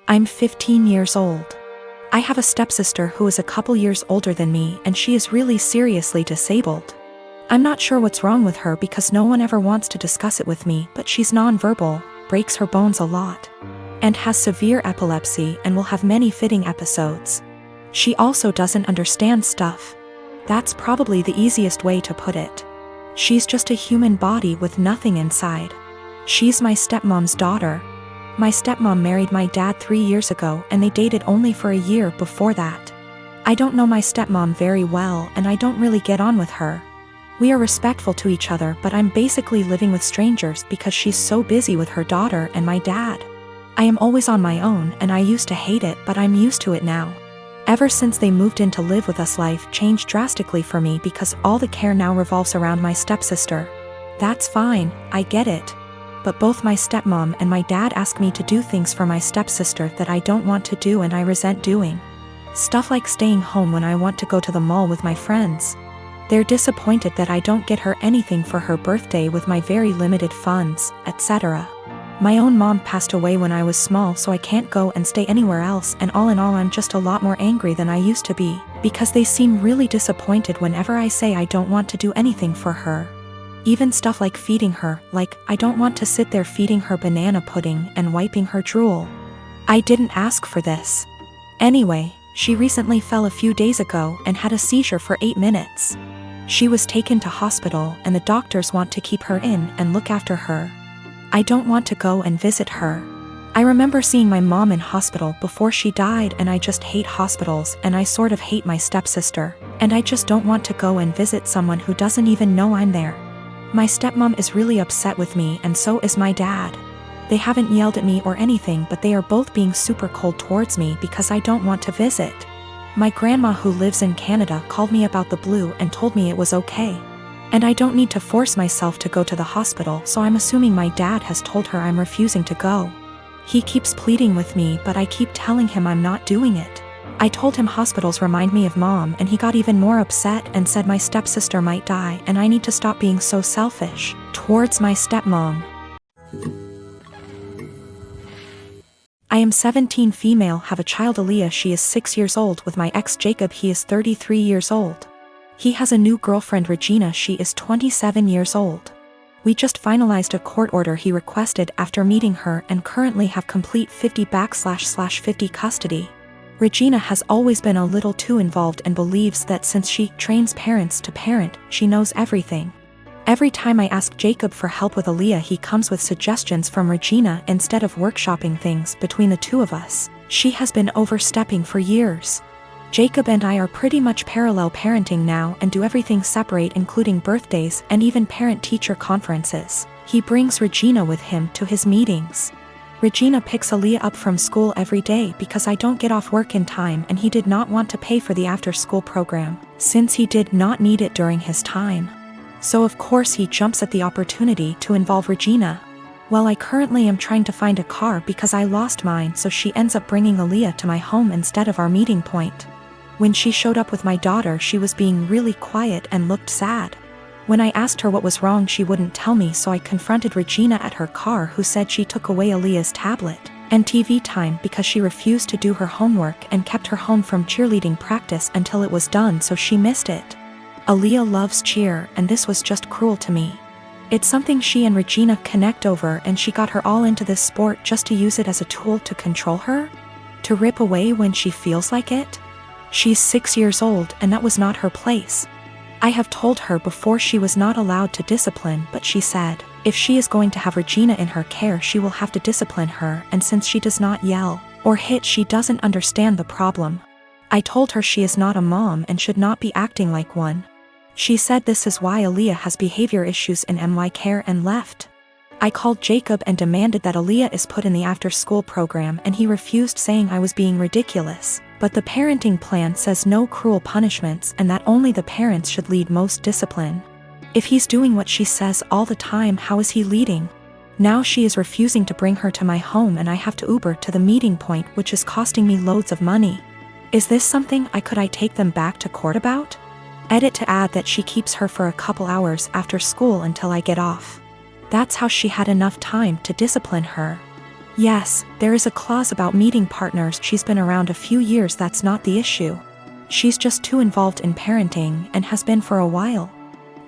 I'm 15 years old. I have a stepsister who is a couple years older than me and she is really seriously disabled. I'm not sure what's wrong with her because no one ever wants to discuss it with me, but she's nonverbal, breaks her bones a lot, and has severe epilepsy and will have many fitting episodes. She also doesn't understand stuff. That's probably the easiest way to put it. She's just a human body with nothing inside. She's my stepmom's daughter. My stepmom married my dad 3 years ago and they dated only for a year before that. I don't know my stepmom very well and I don't really get on with her. We are respectful to each other, but I'm basically living with strangers because she's so busy with her daughter and my dad. I am always on my own and I used to hate it, but I'm used to it now. Ever since they moved in to live with us, life changed drastically for me because all the care now revolves around my stepsister. That's fine, I get it. But both my stepmom and my dad ask me to do things for my stepsister that I don't want to do and I resent doing. Stuff like staying home when I want to go to the mall with my friends. They're disappointed that I don't get her anything for her birthday with my very limited funds, etc. My own mom passed away when I was small, so I can't go and stay anywhere else, and all in all I'm just a lot more angry than I used to be, because they seem really disappointed whenever I say I don't want to do anything for her. Even stuff like feeding her, like I don't want to sit there feeding her banana pudding and wiping her drool. I didn't ask for this. Anyway, she recently fell a few days ago and had a seizure for 8 minutes. She was taken to hospital and the doctors want to keep her in and look after her. I don't want to go and visit her. I remember seeing my mom in hospital before she died and I just hate hospitals and I sort of hate my stepsister, and I just don't want to go and visit someone who doesn't even know I'm there. My stepmom is really upset with me and so is my dad. They haven't yelled at me or anything, but they are both being super cold towards me because I don't want to visit. My grandma who lives in Canada called me about the blue and told me it was okay. And I don't need to force myself to go to the hospital, so I'm assuming my dad has told her I'm refusing to go. He keeps pleading with me, but I keep telling him I'm not doing it. I told him hospitals remind me of mom and he got even more upset and said my stepsister might die and I need to stop being so selfish towards my stepmom. I am 17, female, have a child Aaliyah, she is 6 years old, with my ex Jacob, he is 33 years old. He has a new girlfriend Regina, she is 27 years old. We just finalized a court order he requested after meeting her and currently have complete 50/50 custody. Regina has always been a little too involved and believes that since she trains parents to parent, she knows everything. Every time I ask Jacob for help with Aaliyah, he comes with suggestions from Regina instead of workshopping things between the two of us. She has been overstepping for years. Jacob and I are pretty much parallel parenting now and do everything separate, including birthdays and even parent-teacher conferences. He brings Regina with him to his meetings. Regina picks Aaliyah up from school every day because I don't get off work in time, and he did not want to pay for the after-school program, since he did not need it during his time. So of course he jumps at the opportunity to involve Regina. Well, I currently am trying to find a car because I lost mine, so she ends up bringing Aaliyah to my home instead of our meeting point. When she showed up with my daughter, she was being really quiet and looked sad. When I asked her what was wrong, she wouldn't tell me, so I confronted Regina at her car, who said she took away Aaliyah's tablet and TV time because she refused to do her homework and kept her home from cheerleading practice until it was done, so she missed it. Aaliyah loves cheer, and this was just cruel to me. It's something she and Regina connect over, and she got her all into this sport just to use it as a tool to control her? To rip away when she feels like it? She's 6 years old and that was not her place. I have told her before she was not allowed to discipline, but she said, if she is going to have Regina in her care, she will have to discipline her, and since she does not yell or hit, she doesn't understand the problem. I told her she is not a mom and should not be acting like one. She said this is why Aaliyah has behavior issues in my care and left. I called Jacob and demanded that Aaliyah is put in the after-school program, and he refused, saying I was being ridiculous. But the parenting plan says no cruel punishments and that only the parents should lead most discipline. If he's doing what she says all the time, how is he leading? Now she is refusing to bring her to my home and I have to Uber to the meeting point, which is costing me loads of money. Is this something I take them back to court about? Edit to add that she keeps her for a couple hours after school until I get off. That's how she had enough time to discipline her. Yes, there is a clause about meeting partners. She's been around a few years. That's not the issue. She's just too involved in parenting and has been for a while.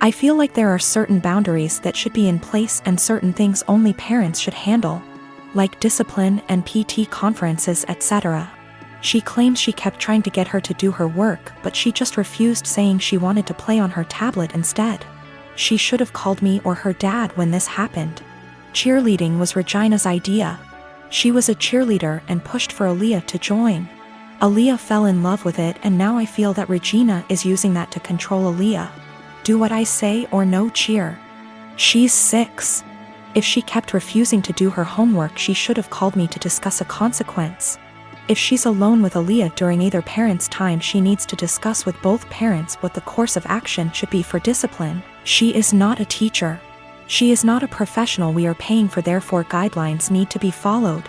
I feel like there are certain boundaries that should be in place and certain things only parents should handle, like discipline and PT conferences, etc. She claims she kept trying to get her to do her work, but she just refused, saying she wanted to play on her tablet instead. She should have called me or her dad when this happened. Cheerleading was Regina's idea. She was a cheerleader and pushed for Aaliyah to join. Aaliyah fell in love with it, and now I feel that Regina is using that to control Aaliyah. Do what I say or no cheer. She's 6. If she kept refusing to do her homework, she should have called me to discuss a consequence. If she's alone with Aaliyah during either parent's time, she needs to discuss with both parents what the course of action should be for discipline. She is not a teacher. She is not a professional we are paying for, therefore guidelines need to be followed.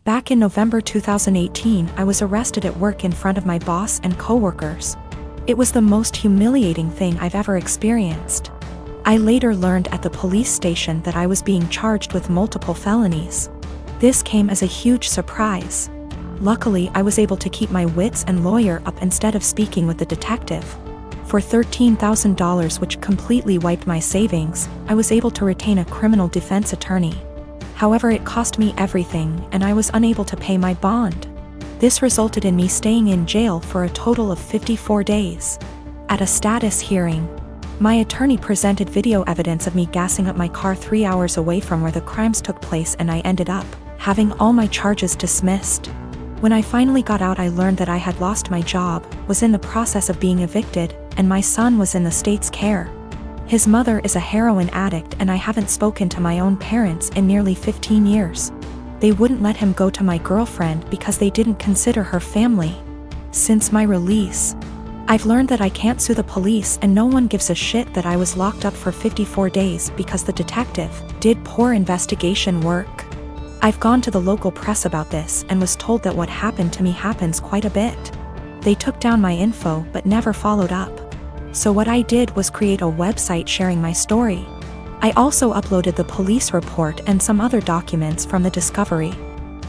Back in November 2018, I was arrested at work in front of my boss and coworkers. It was the most humiliating thing I've ever experienced. I later learned at the police station that I was being charged with multiple felonies. This came as a huge surprise. Luckily, I was able to keep my wits and lawyer up instead of speaking with the detective. For $13,000, which completely wiped my savings, I was able to retain a criminal defense attorney. However, it cost me everything, and I was unable to pay my bond. This resulted in me staying in jail for a total of 54 days. At a status hearing, my attorney presented video evidence of me gassing up my car 3 hours away from where the crimes took place, and I ended up having all my charges dismissed. When I finally got out, I learned that I had lost my job, was in the process of being evicted, and my son was in the state's care. His mother is a heroin addict, and I haven't spoken to my own parents in nearly 15 years. They wouldn't let him go to my girlfriend because they didn't consider her family. Since my release, I've learned that I can't sue the police, and no one gives a shit that I was locked up for 54 days because the detective did poor investigation work. I've gone to the local press about this and was told that what happened to me happens quite a bit. They took down my info but never followed up. So what I did was create a website sharing my story. I also uploaded the police report and some other documents from the discovery.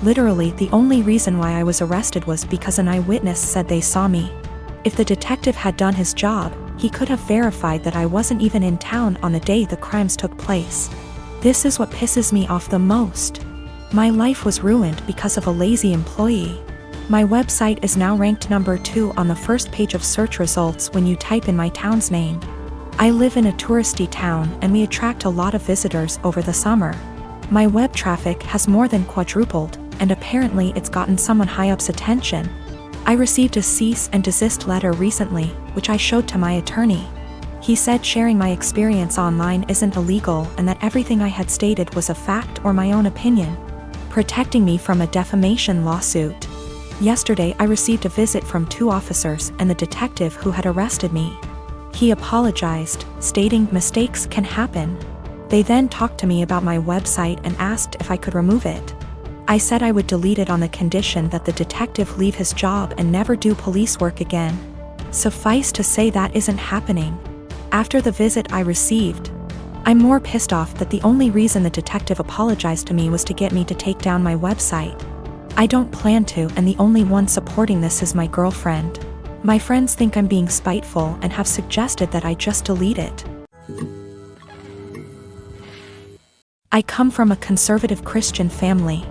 Literally, the only reason why I was arrested was because an eyewitness said they saw me. If the detective had done his job, he could have verified that I wasn't even in town on the day the crimes took place. This is what pisses me off the most. My life was ruined because of a lazy employee. My website is now ranked number 2 on the first page of search results when you type in my town's name. I live in a touristy town, and we attract a lot of visitors over the summer. My web traffic has more than quadrupled, and apparently it's gotten someone high up's attention. I received a cease and desist letter recently, which I showed to my attorney. He said sharing my experience online isn't illegal, and that everything I had stated was a fact or my own opinion, protecting me from a defamation lawsuit. Yesterday, I received a visit from 2 officers and the detective who had arrested me. He apologized, stating mistakes can happen. They then talked to me about my website and asked if I could remove it. I said I would delete it on the condition that the detective leave his job and never do police work again. Suffice to say that isn't happening. After the visit I received, I'm more pissed off that the only reason the detective apologized to me was to get me to take down my website. I don't plan to, and the only one supporting this is my girlfriend. My friends think I'm being spiteful and have suggested that I just delete it. I come from a conservative Christian family.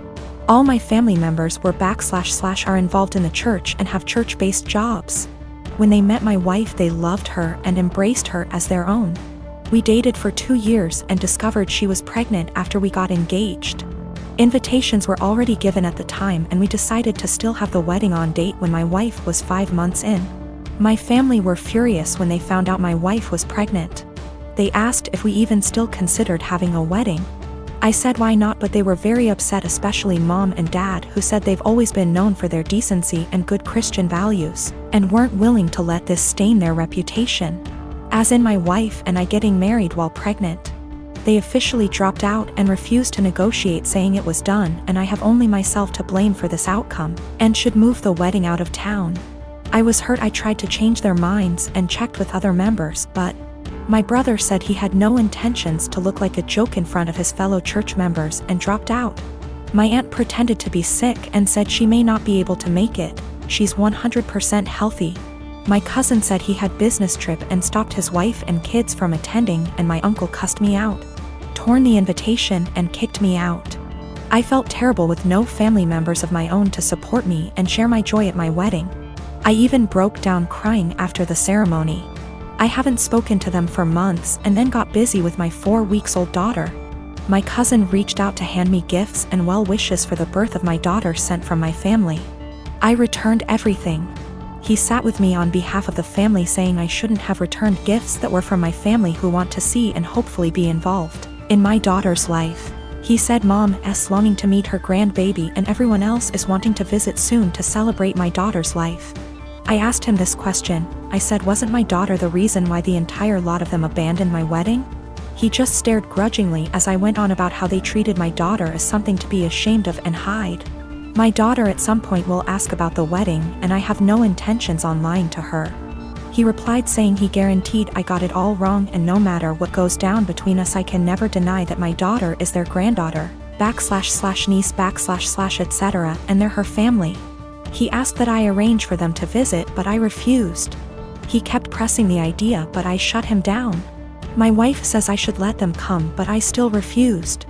All my family members were / are involved in the church and have church-based jobs. When they met my wife, they loved her and embraced her as their own. We dated for 2 years and discovered she was pregnant after we got engaged. Invitations were already given at the time, and we decided to still have the wedding on date when my wife was 5 months in. My family were furious when they found out my wife was pregnant. They asked if we even still considered having a wedding. I said why not, but they were very upset, especially mom and dad, who said they've always been known for their decency and good Christian values, and weren't willing to let this stain their reputation. As in my wife and I getting married while pregnant. They officially dropped out and refused to negotiate, saying it was done and I have only myself to blame for this outcome, and should move the wedding out of town. I was hurt. I tried to change their minds and checked with other members, but My brother said he had no intentions to look like a joke in front of his fellow church members and dropped out. My aunt pretended to be sick and said she may not be able to make it, she's 100% healthy. My cousin said he had business trip and stopped his wife and kids from attending, and my uncle cussed me out, torn the invitation and kicked me out. I felt terrible with no family members of my own to support me and share my joy at my wedding. I even broke down crying after the ceremony. I haven't spoken to them for months and then got busy with my 4-week-old daughter. My cousin reached out to hand me gifts and well wishes for the birth of my daughter sent from my family. I returned everything. He sat with me on behalf of the family saying I shouldn't have returned gifts that were from my family who want to see and hopefully be involved in my daughter's life. He said Mom's longing to meet her grandbaby and everyone else is wanting to visit soon to celebrate my daughter's life. I asked him this question. I said, wasn't my daughter the reason why the entire lot of them abandoned my wedding? He just stared grudgingly as I went on about how they treated my daughter as something to be ashamed of and hide. My daughter at some point will ask about the wedding and I have no intentions on lying to her. He replied saying he guaranteed I got it all wrong and no matter what goes down between us I can never deny that my daughter is their granddaughter, //niece / etc. and they're her family. He asked that I arrange for them to visit but I refused. He kept pressing the idea but I shut him down. My wife says I should let them come but I still refused.